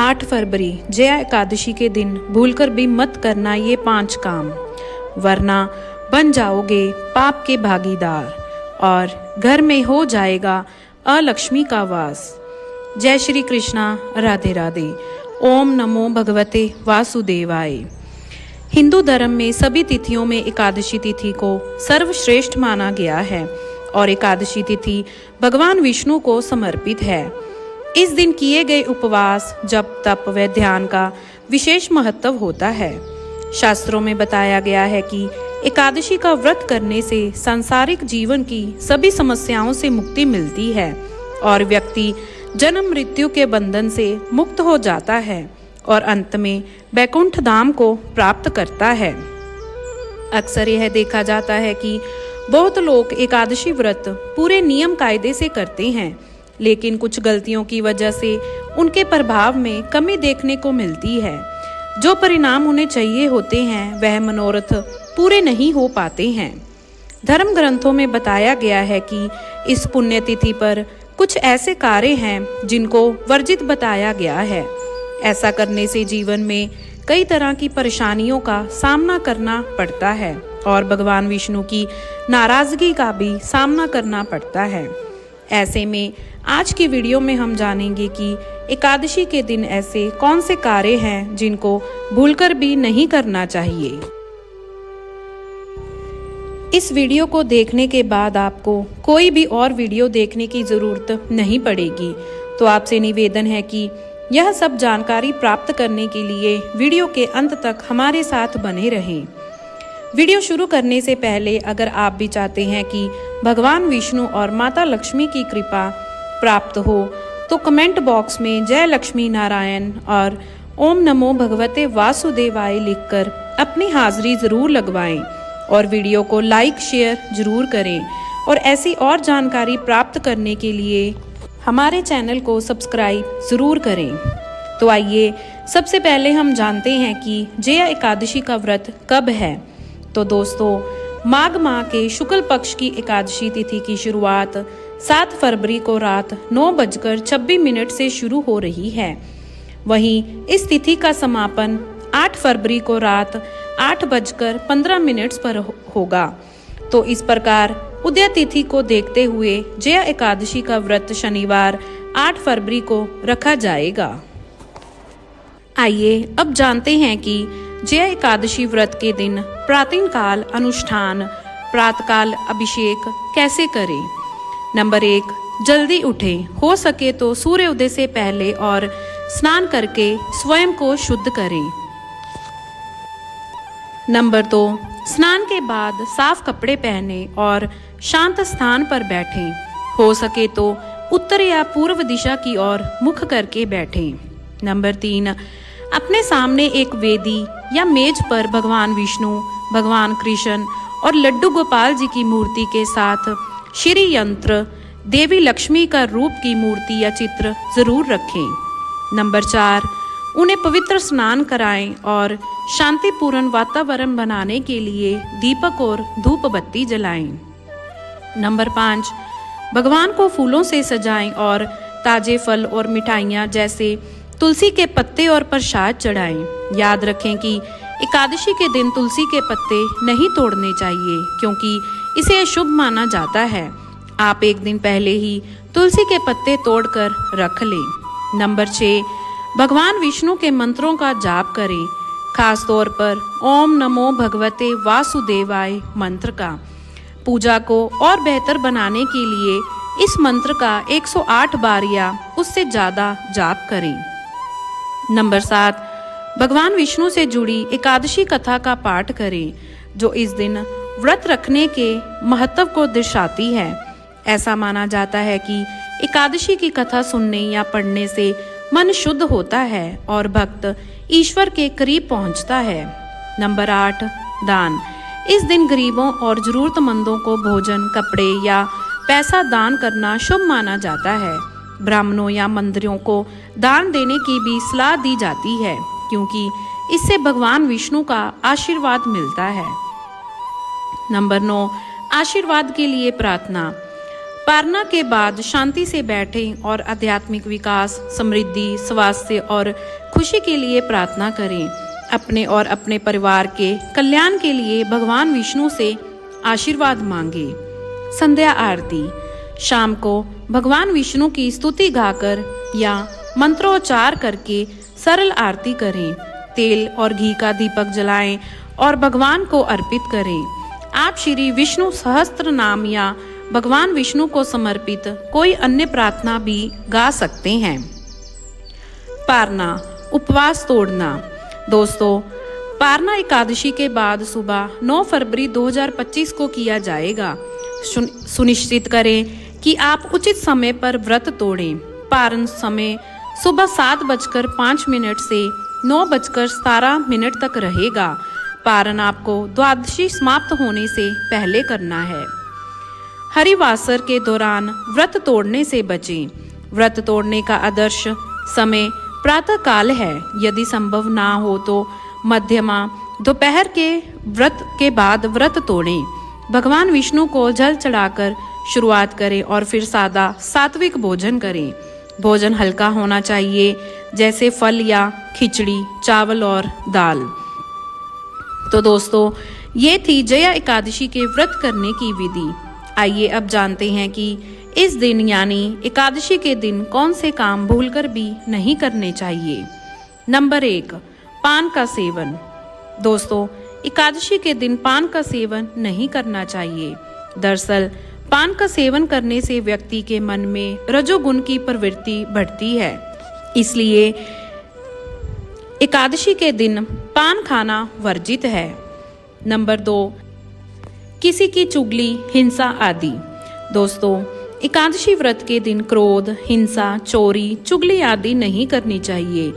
8 फरवरी जया एकादशी के दिन भूलकर भी मत करना ये 5 काम, वरना बन जाओगे पाप के भागीदार और घर में हो जाएगा अलक्ष्मी का वास। जय श्री कृष्णा, राधे राधे। ओम नमो भगवते वासुदेवाय। हिंदू धर्म में सभी तिथियों में एकादशी तिथि को सर्वश्रेष्ठ माना गया है और एकादशी तिथि भगवान विष्णु को समर्पित है। इस दिन किए गए उपवास, जप, तप व ध्यान का विशेष महत्व होता है। शास्त्रों में बताया गया है कि एकादशी का व्रत करने से सांसारिक जीवन की सभी समस्याओं से मुक्ति मिलती है और व्यक्ति जन्म मृत्यु के बंधन से मुक्त हो जाता है और अंत में वैकुंठ धाम को प्राप्त करता है। अक्सर यह देखा जाता है कि बहुत लोग एकादशी व्रत पूरे नियम कायदे से करते हैं, लेकिन कुछ गलतियों की वजह से उनके प्रभाव में कमी देखने को मिलती है। जो परिणाम उन्हें चाहिए होते हैं वह मनोरथ पूरे नहीं हो पाते हैं। धर्म ग्रंथों में बताया गया है कि इस पुण्यतिथि पर कुछ ऐसे कार्य हैं जिनको वर्जित बताया गया है। ऐसा करने से जीवन में कई तरह की परेशानियों का सामना करना पड़ता है और भगवान विष्णु की नाराजगी का भी सामना करना पड़ता है। ऐसे में आज की वीडियो में हम जानेंगे कि एकादशी के दिन ऐसे कौन से कार्य हैं जिनको भूलकर भी नहीं करना चाहिए। इस वीडियो को देखने के बाद आपको कोई भी और वीडियो देखने की जरूरत नहीं पड़ेगी। तो आपसे निवेदन है कि यह सब जानकारी प्राप्त करने के लिए वीडियो के अंत तक हमारे साथ बने रहें। वीडियो शुरू करने से पहले अगर आप भी चाहते हैं कि भगवान विष्णु और माता लक्ष्मी की कृपा प्राप्त हो तो कमेंट बॉक्स में जय लक्ष्मी नारायण और ओम नमो भगवते वासुदेवाय लिखकर अपनी हाजिरी जरूर लगवाएं और वीडियो को लाइक शेयर जरूर करें और ऐसी और जानकारी प्राप्त करने के लिए हमारे चैनल को सब्सक्राइब जरूर करें। तो आइए सबसे पहले हम जानते हैं कि जया एकादशी का व्रत कब है। तो दोस्तों, माघ माह के शुक्ल पक्ष की एकादशी तिथि की शुरुआत 7 फरवरी को रात 9:26 से शुरू हो रही है। वहीं इस तिथि का समापन 8 फरवरी को रात 8:15 पर होगा। तो इस प्रकार उदय तिथि को देखते हुए जया एकादशी का व्रत शनिवार 8 फरवरी को रखा जाएगा। आइए अब जानते हैं कि जया एकादशी व्रत के दिन प्रातः काल अनुष्ठान, प्रातःकाल अभिषेक कैसे करें। नंबर 1, जल्दी उठें। हो सके तो सूर्योदय से पहले और स्नान करके स्वयं को शुद्ध करें। नंबर 2, स्नान के बाद साफ कपड़े पहने और शांत स्थान पर बैठें। हो सके तो उत्तर या पूर्व दिशा की ओर मुख करके बैठें। नंबर 3, अपने सामने एक वेदी या मेज पर भगवान विष्णु, भगवान कृष्ण और लड्डू गोपाल जी की मूर्ति के साथ श्री यंत्र, देवी लक्ष्मी का रूप की मूर्ति या चित्र जरूर रखें। नंबर 4, उन्हें पवित्र स्नान कराएं और शांतिपूर्ण वातावरण बनाने के लिए दीपक और धूप बत्ती जलाएं। नंबर 5, भगवान को फूलों से सजाएं और ताजे फल और मिठाइयाँ जैसे तुलसी के पत्ते और प्रसाद चढ़ाएं। याद रखें कि एकादशी के दिन तुलसी के पत्ते नहीं तोड़ने चाहिए क्योंकि इसे अशुभ माना जाता है। आप एक दिन पहले ही तुलसी के पत्ते तोड़कर रख लें। नंबर 6, भगवान विष्णु के मंत्रों का जाप करें, खास तौर पर ओम नमो भगवते वासुदेवाय मंत्र का। पूजा को और बेहतर बनाने के लिए इस मंत्र का 108 बार या उससे ज़्यादा जाप करें। नंबर 7, भगवान विष्णु से जुड़ी एकादशी कथा का पाठ करें जो इस दिन व्रत रखने के महत्व को दर्शाती है। ऐसा माना जाता है कि एकादशी की कथा सुनने या पढ़ने से मन शुद्ध होता है और भक्त ईश्वर के करीब पहुंचता है। नंबर 8, दान। इस दिन गरीबों और जरूरतमंदों को भोजन, कपड़े या पैसा दान करना शुभ माना जाता है। ब्राह्मणों या मंदिरों को दान देने की भी सलाह दी जाती है क्योंकि इससे भगवान विष्णु का आशीर्वाद मिलता है। नंबर 9, आशीर्वाद के लिए प्रार्थना। पारना के बाद शांति से बैठें और आध्यात्मिक विकास, समृद्धि, स्वास्थ्य और खुशी के लिए प्रार्थना करें। अपने और अपने परिवार के कल्याण के लिए भगवान विष्णु से आशीर्वाद मांगे। संध्या आरती। शाम को भगवान विष्णु की स्तुति गाकर या मंत्रोच्चार करके सरल आरती करें। तेल और घी का दीपक जलाएं और भगवान को अर्पित करें। आप श्री विष्णु सहस्त्र नाम या भगवान विष्णु को समर्पित कोई अन्य प्रार्थना भी गा सकते हैं। पारना, उपवास तोड़ना। दोस्तों, पारना एकादशी के बाद सुबह 9 फरवरी 2025 को किया जाएगा। सुनिश्चित करें कि आप उचित समय पर व्रत तोड़ें। पारण समय सुबह 7:05 से 9:17 तक रहेगा। पारण आपको द्वादशी समाप्त होने से पहले करना है। हरिवासर के दौरान व्रत तोड़ने से बचें। व्रत तोड़ने का आदर्श समय प्रातः काल है। यदि संभव ना हो तो मध्यमा दोपहर के व्रत के बाद व्रत तोड़ें। भगवान विष्णु को जल चढ़ाकर शुरुआत करें और फिर सादा सात्विक भोजन करें। भोजन हल्का होना चाहिए, जैसे फल या खिचड़ी, चावल और दाल। तो दोस्तों, ये थी जया एकादशी के व्रत करने की विधि। आइए अब जानते हैं कि इस दिन यानी एकादशी के दिन कौन से काम भूलकर भी नहीं करने चाहिए। नंबर 1, पान का सेवन। दोस्तों, एकादशी के दिन पान का सेवन नहीं करना चाहिए। दरअसल पान का सेवन करने से व्यक्ति के मन में रजोगुण की प्रवृत्ति बढ़ती है, इसलिए एकादशी के दिन पान खाना वर्जित है। नंबर 2, किसी की चुगली, हिंसा आदि। दोस्तों, एकादशी व्रत के दिन क्रोध, हिंसा, चोरी, चुगली आदि नहीं करनी चाहिए।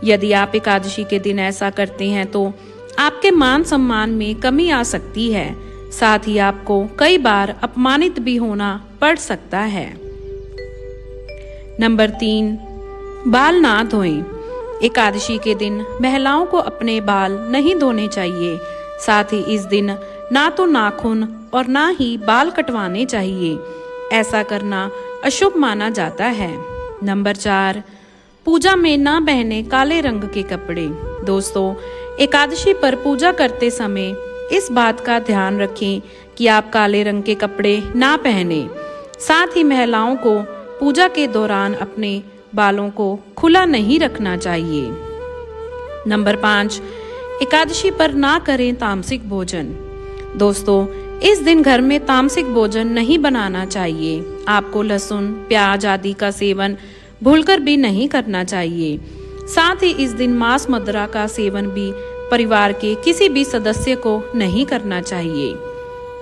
यदि आप एकादशी के दिन ऐसा करते हैं तो आपके मान सम्मान में कमी आ सकती है। साथ ही आपको कई बार अपमानित भी होना पड़ सकता है। नंबर 3, बाल ना धोएं। एकादशी के दिन महिलाओं को अपने बाल नहीं धोने चाहिए। साथ ही इस दिन ना तो नाखून और ना ही बाल कटवाने चाहिए। ऐसा करना अशुभ माना जाता है। नंबर 4, पूजा में ना पहने काले रंग के कपड़े। दोस्तों, एकादशी पर पूजा करते समय इस बात का ध्यान रखें कि आप काले रंग के कपड़े ना पहने। साथ ही महिलाओं को पूजा के दौरान अपने बालों को खुला नहीं रखना चाहिए। नंबर 5, एकादशी पर ना करें तामसिक भोजन। दोस्तों, इस दिन घर में तामसिक भोजन नहीं बनाना चाहिए। आपको लहसुन, प्याज आदि का सेवन भूलकर भी नहीं करना चाहिए। साथ ही इस दिन मांस मदिरा का सेवन भी परिवार के किसी भी सदस्य को नहीं करना चाहिए।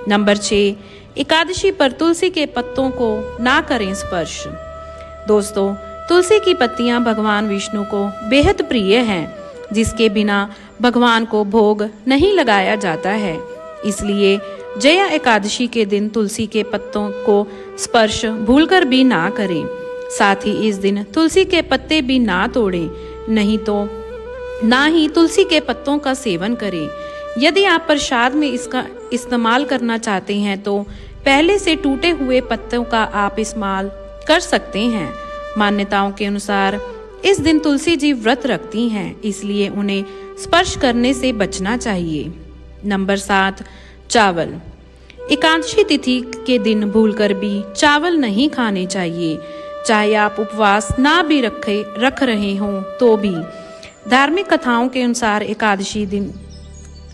नंबर 6, एकादशी पर तुलसी के पत्तों को ना करें स्पर्श। दोस्तों, तुलसी की पत्तियां भगवान विष्णु को बेहद प्रिय हैं, जिसके बिना भगवान को भोग नहीं लगाया जाता है। इसलिए जया एकादशी के दिन तुलसी के पत्तों को स्पर्श भूलकर भी ना करें। साथ ही इस दिन तुलसी के पत्ते भी ना तोड़ें, नहीं तो ना ही तुलसी के पत्तों का सेवन करें। यदि आप प्रसाद में इसका इस्तेमाल करना चाहते हैं तो पहले से टूटे हुए पत्तों का आप इस्तेमाल कर सकते हैं। मान्यताओं के अनुसार इस दिन तुलसी जी व्रत रखती हैं, इसलिए उन्हें स्पर्श करने से बचना चाहिए। नंबर 7, चावल। एकादशी तिथि के दिन भूलकर भी चावल नहीं खाने चाहिए, चाहे आप उपवास ना भी रख रहे हों तो भी। धार्मिक कथाओं के अनुसार एकादशी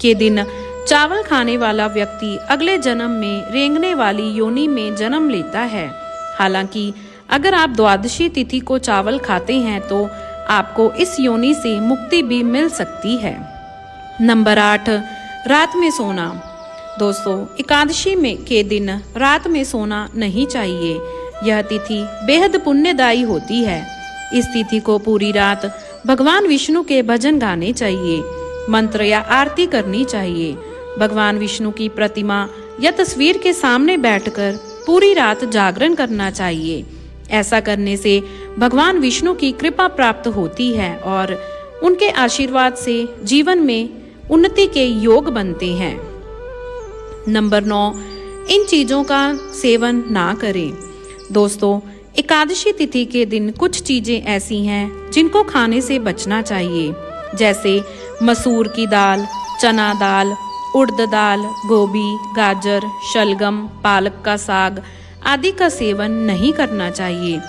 के दिन चावल खाने वाला व्यक्ति अगले जन्म में रेंगने वाली योनि में जन्म लेता है। हालांकि अगर आप द्वादशी तिथि को चावल खाते हैं तो आपको इस योनि से मुक्ति भी मिल सकती है। नंबर 8, रात में सोना। दोस्तों, एकादशी के दिन रात में सोना नहीं चाहिए। यह तिथि बेहद पुण्यदायी होती है। इस तिथि को पूरी रात भगवान विष्णु के भजन गाने चाहिए, मंत्र या आरती करनी चाहिए। भगवान विष्णु की प्रतिमा या तस्वीर के सामने बैठकर पूरी रात जागरण करना चाहिए। ऐसा करने से भगवान विष्णु की कृपा प्राप्त होती है और उनके आशीर्वाद से जीवन में उन्नति के योग बनते हैं। नंबर 9, इन चीजों का सेवन ना करें। दोस्तों, एकादशी तिथि के दिन कुछ चीजें ऐसी हैं जिनको खाने से बचना चाहिए, जैसे मसूर की दाल, चना दाल, उड़द दाल, गोभी, गाजर, शलगम, पालक का साग आदि का सेवन नहीं करना चाहिए।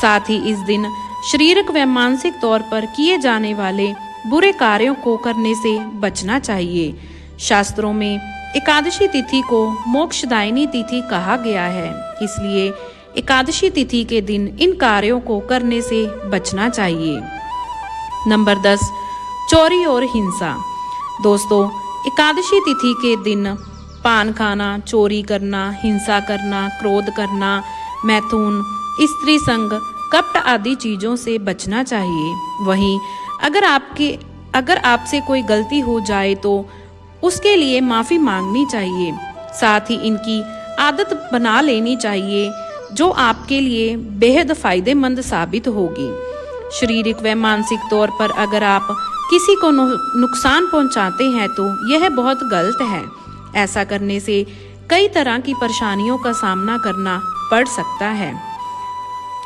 साथ ही इस दिन शारीरिक व मानसिक तौर पर किए जाने वाले बुरे कार्यों को करने से बचना चाहिए। शास्त्रों में एकादशी तिथि को मोक्षदायिनी तिथि कहा गया है, इसलिए एकादशी तिथि के दिन इन कार्यों को करने से बचना चाहिए। नंबर 10, चोरी और हिंसा। दोस्तों, एकादशी तिथि के दिन पान खाना, चोरी करना, हिंसा करना, क्रोध करना, मैथुन, स्त्री संग, कपट आदि चीजों से बचना चाहिए। वहीं अगर आपसे कोई गलती हो जाए तो उसके लिए माफी मांगनी चाहिए। साथ ही इनकी आदत बना लेनी चाहिए जो आपके लिए बेहद फायदेमंद साबित होगी। शारीरिक व मानसिक तौर पर अगर आप किसी को नुकसान पहुंचाते हैं तो यह बहुत गलत है। ऐसा करने से कई तरह की परेशानियों का सामना करना पड़ सकता है।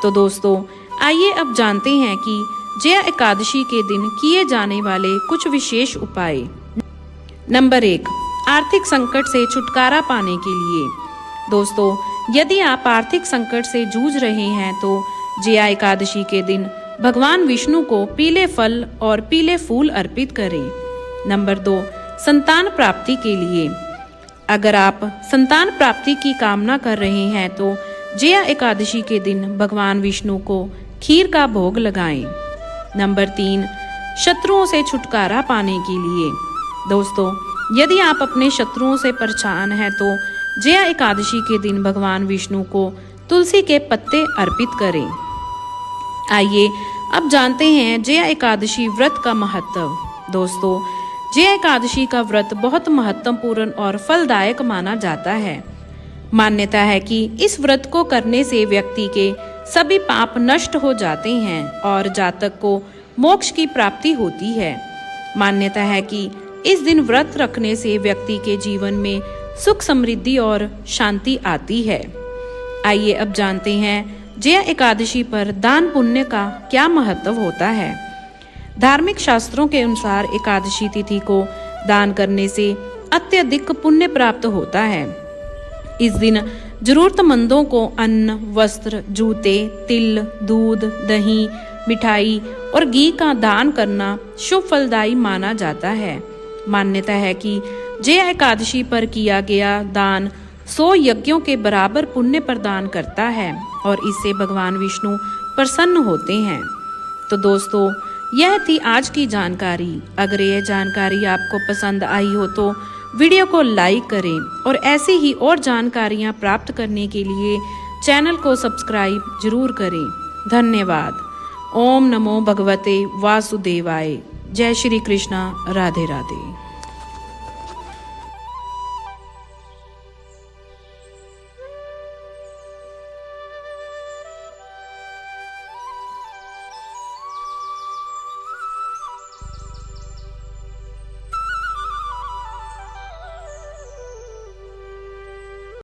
तो दोस्तों, आइए अब जानते हैं कि जया एकादशी के दिन किए जाने वाले कुछ विशेष उपाय। नंबर 1, आर्थिक संकट से छुटकारा पाने के लिए। दोस्तों, यदि आप आर्थिक संकट से जूझ रहे हैं तो जया एकादशी के दिन भगवान विष्णु को पीले फल और पीले फूल अर्पित करें। नंबर 2, संतान प्राप्ति के लिए। अगर आप संतान प्राप्ति की कामना कर रहे हैं तो जया एकादशी के दिन भगवान विष्णु को खीर का भोग लगाएं। नंबर 3, शत्रुओं से छुटकारा पाने के लिए। दोस्तों, यदि आप अपने शत्रुओं से परेशान हैं तो जया एकादशी के दिन भगवान विष्णु को तुलसी के पत्ते अर्पित करें। आइए अब जानते हैं जया एकादशी व्रत का महत्व। दोस्तों, जया एकादशी का व्रत बहुत महत्वपूर्ण और फलदायक माना जाता है। मान्यता है कि इस व्रत को करने से व्यक्ति के सभी पाप नष्ट हो जाते हैं और जातक को मोक्ष की प्राप्ति होती है। मान्यता है कि इस दिन व्रत रखने से व्यक्ति के जीवन में सुख, समृद्धि और शांति आती है। आइए अब जानते हैं जया एकादशी पर दान पुण्य का क्या महत्व होता है। धार्मिक शास्त्रों के अनुसार एकादशी तिथि को दान करने से अत्यधिक पुण्य प्राप्त होता है। इस दिन जरूरतमंदों को अन्न, वस्त्र, जूते, तिल, दूध, दही, मिठाई और घी का दान करना शुभ फलदायी माना जाता है। मान्यता है कि जया एकादशी पर किया गया दान 100 यज्ञों के बराबर पुण्य प्रदान करता है और इससे भगवान विष्णु प्रसन्न होते हैं। तो दोस्तों, यह थी आज की जानकारी। अगर यह जानकारी आपको पसंद आई हो तो वीडियो को लाइक करें और ऐसी ही और जानकारियां प्राप्त करने के लिए चैनल को सब्सक्राइब जरूर करें। धन्यवाद। ओम नमो भगवते वासुदेवाय। जय श्री कृष्णा। राधे राधे।